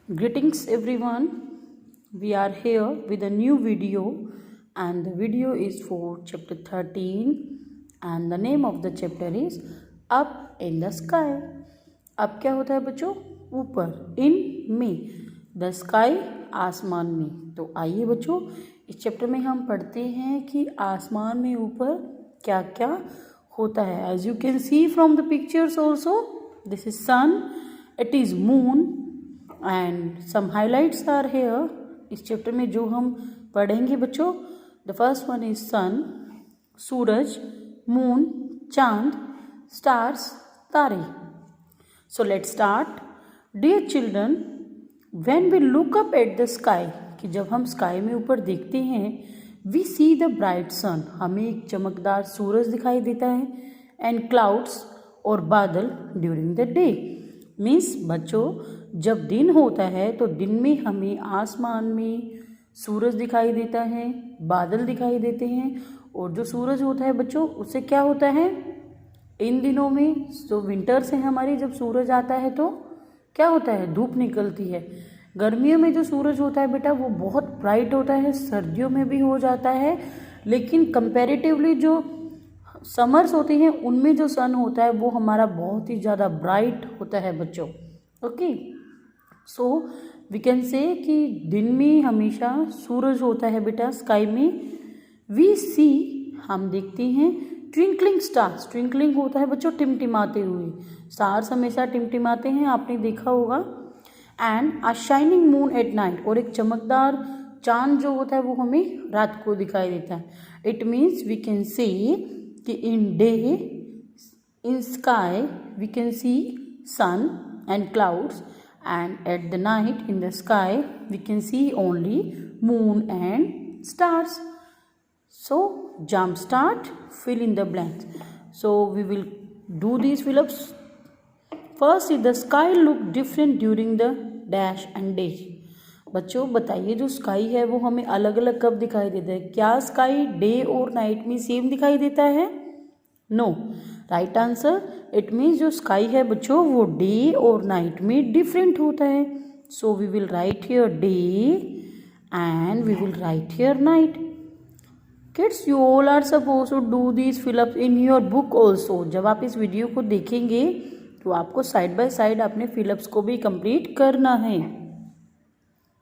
Greetings everyone. We are here with a new video and the video is for chapter 13 and the name of the chapter is Up in the Sky. अब क्या होता है बच्चों? ऊपर, इन में, the sky आसमान में। तो आइए बच्चों इस चैप्टर में हम पढ़ते हैं कि आसमान में ऊपर क्या क्या होता है। As you can see from the pictures also, this is sun, it is moon and some highlights are here. इस चैप्टर में जो हम पढ़ेंगे बच्चों, the first one is sun, सूरज, मून, चांद, स्टार्स, तारे। So let's start. Dear children, when we look up at the sky, कि जब हम स्काई में ऊपर देखते हैं, we see the bright sun, हमें एक चमकदार सूरज दिखाई देता है, एंड क्लाउड्स और बादल ड्यूरिंग द डे। मीन्स बच्चों जब दिन होता है तो दिन में हमें आसमान में सूरज दिखाई देता है, बादल दिखाई देते हैं, और जो सूरज होता है बच्चों उससे क्या होता है इन दिनों में, जो विंटर्स है हमारी, जब सूरज आता है तो क्या होता है, धूप निकलती है। गर्मियों में जो सूरज होता है बेटा वो बहुत ब्राइट होता है, सर्दियों में भी हो जाता है, लेकिन कंपैरेटिवली जो समर्स होते हैं उनमें जो सन होता है वो हमारा बहुत ही ज़्यादा ब्राइट होता है बच्चों। Okay, so we can say कि दिन में हमेशा सूरज होता है बेटा स्काई में। वी सी, हम देखते हैं, ट्विंकलिंग स्टार्स, ट्विंकलिंग होता है बच्चों टिमटिमाते हुए, स्टार्स हमेशा टिमटिमाते हैं, आपने देखा होगा। And a shining moon at night, और एक चमकदार चांद जो होता है वो हमें रात को दिखाई देता है। It means we can say कि in day in sky we can see sun and clouds, and at the night in the sky we can see only moon and stars. So jump start, fill in the blanks. So we will do these fill-ups. First is the sky look different during the dash and day. बच्चों बताइए जो sky है वो हमें अलग अलग कब दिखाई देता है? क्या स्काई डे और नाइट में सेम दिखाई देता है? No, right answer, it means जो स्काई है बच्चों वो डे और नाइट में डिफरेंट होता है। So we will write here day and we will write here night. Kids, you all are suppose to do this fill up in your book also. जब आप इस वीडियो को देखेंगे तो आपको साइड बाय साइड अपने फिलअप्स को भी कंप्लीट करना है।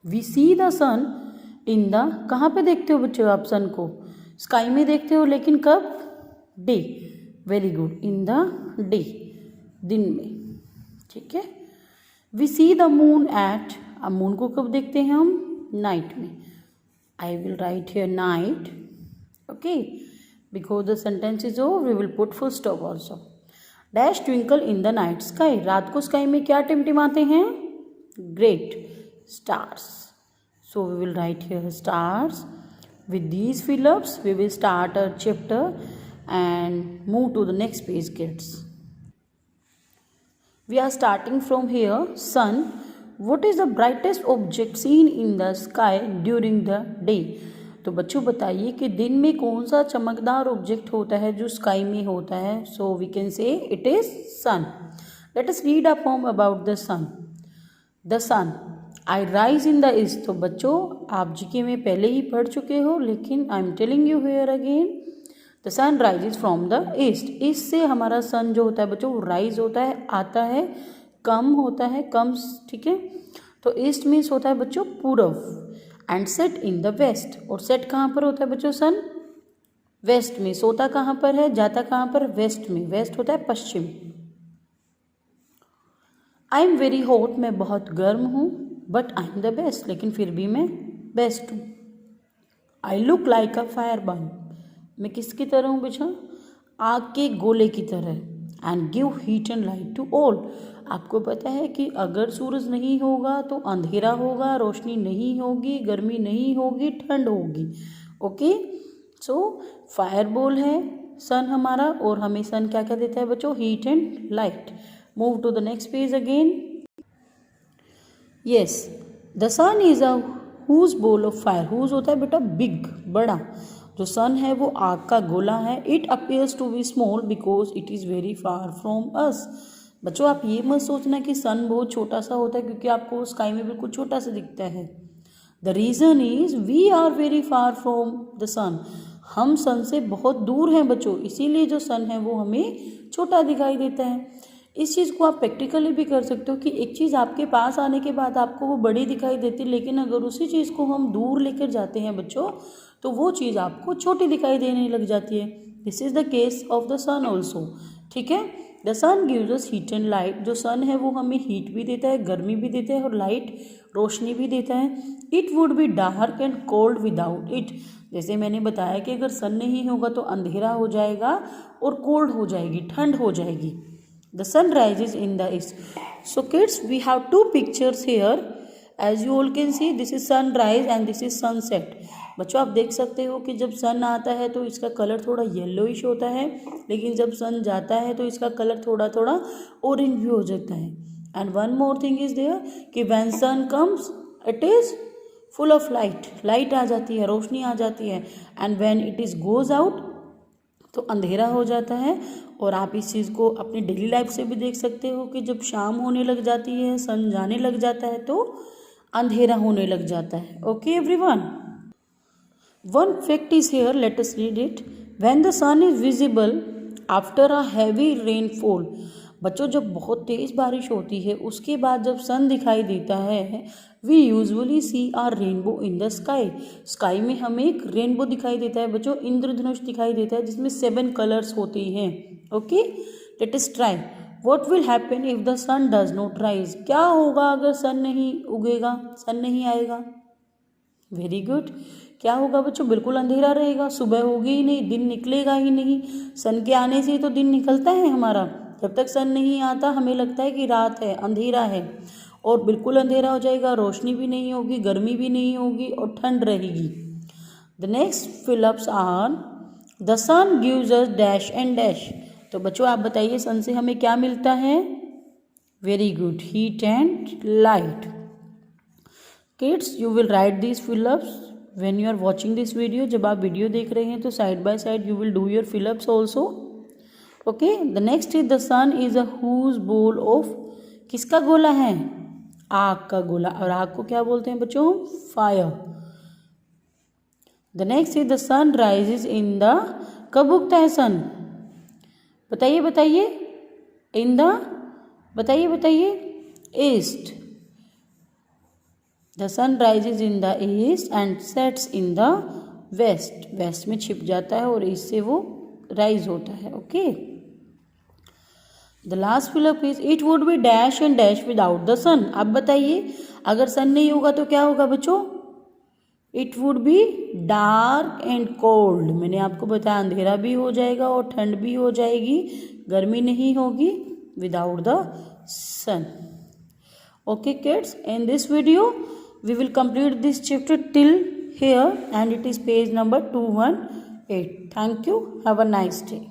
We see the sun in the, कहाँ पे देखते हो बच्चों आप सन को? स्काई में देखते हो, लेकिन कब? Day. Very good, in the day, दिन में, ठीक है। We see the moon at, अब मून को कब देखते हैं हम? नाइट में। I will write here night, okay, because the sentence is over we will put full stop also. Dash twinkle in the night sky, रात को स्काई में क्या टिमटिमाते हैं? Great, stars. So we will write here stars. With these fill ups we will start our chapter and move to the next page, kids. We are starting from here. Sun. What is the brightest object seen in the sky during the day? तो बच्चों बताइए कि दिन में कौन सा चमकदार object होता है जो स्काई में होता है? So we can say it is sun. Let us read a poem about the sun. The sun, I rise in the east. तो बच्चों आप जीके में पहले ही पढ़ चुके हो, लेकिन I am telling you here again. The sun rises from the east. East से हमारा सन जो होता है बच्चों वो राइज होता है, आता है, कम होता है, कम्स, ठीक है। तो ईस्ट मीन्स होता है बच्चों पूरब, and set in the west. और सेट कहाँ पर होता है बच्चों? सन वेस्ट में। सोता कहाँ पर है, जाता कहाँ पर? वेस्ट में। वेस्ट होता है पश्चिम। आई एम वेरी हॉट, मैं बहुत गर्म हूँ, but I am the best, लेकिन फिर भी मैं बेस्ट हूँ। I look like a fire burn, मैं किसकी तरह हूँ बेटा? आग के गोले की तरह। And give heat and light to all, आपको पता है कि अगर सूरज नहीं होगा तो अंधेरा होगा, रोशनी नहीं होगी, गर्मी नहीं होगी, ठंड होगी। ओके, सो फायर बॉल है सन हमारा, और हमें सन क्या क्या देता है बच्चों? Heat and light. Move to the next page again. Yes, the sun is a huge ball of fire. Huge होता है बेटा बिग, बड़ा। जो सन है वो आग का गोला है। It appears to be small because it is very far from us. बच्चों आप ये मत सोचना कि सन बहुत छोटा सा होता है क्योंकि आपको स्काई में बिल्कुल छोटा सा दिखता है। The reason is we are very far from the sun. हम सन से बहुत दूर हैं बच्चों, इसीलिए जो सन है वो हमें छोटा दिखाई देता है। इस चीज़ को आप प्रैक्टिकली भी कर सकते हो कि एक चीज़ आपके पास आने के बाद आपको वो बड़ी दिखाई देती है, लेकिन अगर उसी चीज़ को हम दूर लेकर जाते हैं बच्चों तो वो चीज़ आपको छोटी दिखाई देने लग जाती है। This is the case of the sun also. ठीक है, the sun gives us heat and light. जो सन है वो हमें हीट भी देता है, गर्मी भी देता है और लाइट रोशनी भी देता है। It would be dark and cold without it. जैसे मैंने बताया कि अगर सन नहीं होगा तो अंधेरा हो जाएगा और कोल्ड हो जाएगी, ठंड हो जाएगी। The sun rises in the east. So kids we have two pictures here, as you all can see this is sunrise and this is sunset. बच्चों आप देख सकते हो कि जब सन आता है तो इसका कलर थोड़ा येलोइश होता है, लेकिन जब सन जाता है तो इसका कलर थोड़ा थोड़ा ऑरेंज भी हो जाता है। And one more thing is there कि when sun comes it is full of light, light आ जाती है, रोशनी आ जाती है। And when it is goes out तो अंधेरा हो जाता है। और आप इस चीज़ को अपनी डेली लाइफ से भी देख सकते हो कि जब शाम होने लग जाती है, सन जाने लग जाता है तो अंधेरा होने लग जाता है। Okay everyone, one fact is here, let us read it. When the sun is visible after a heavy rainfall. बच्चों जब बहुत तेज़ बारिश होती है उसके बाद जब सन दिखाई देता है, we usually see are rainbow in the sky. Sky में हमें एक रेनबो दिखाई देता है बच्चों, इंद्रधनुष दिखाई देता है जिसमें 7 कलर्स होते हैं। Okay, let us try. What will happen if the sun does not rise. क्या होगा अगर सन नहीं उगेगा, सन नहीं आएगा। Very good. क्या होगा बच्चों, बिल्कुल अंधेरा रहेगा, सुबह होगी ही नहीं, दिन निकलेगा ही नहीं। सन के आने से तो दिन निकलता है हमारा, जब तक सन नहीं आता हमें लगता है कि रात है, अंधेरा है, और बिल्कुल अंधेरा हो जाएगा, रोशनी भी नहीं होगी, गर्मी भी नहीं होगी और ठंड रहेगी। The next fill ups are the sun gives us dash and dash. तो बच्चों आप बताइए सन से हमें क्या मिलता है। Very good, heat and light. Kids you will write this fill ups when you are watching this video. जब आप वीडियो देख रहे हैं तो side by side you will do your fill ups also. Okay, the next is the sun is a huge ball of. किसका गोला है, आग का गोला। और आग को क्या बोलते हैं बच्चों, fire. The next is the sun rises in the. कब उगता है सन, बताइए बताइए, इन द, बताइए बताइए, east. The sun rises in the east and sets in the west. West में छिप जाता है और ईस्ट से वो राइज होता है। Okay, the last fill up is it would be dash and dash without the sun. अब बताइए अगर सन नहीं होगा तो क्या होगा बच्चों, it would be dark and cold. मैंने आपको बताया अंधेरा भी हो जाएगा और ठंड भी हो जाएगी, गर्मी नहीं होगी without the sun. Okay kids, in this video we will complete this chapter till here and it is page number 218. Thank you. Have a nice day.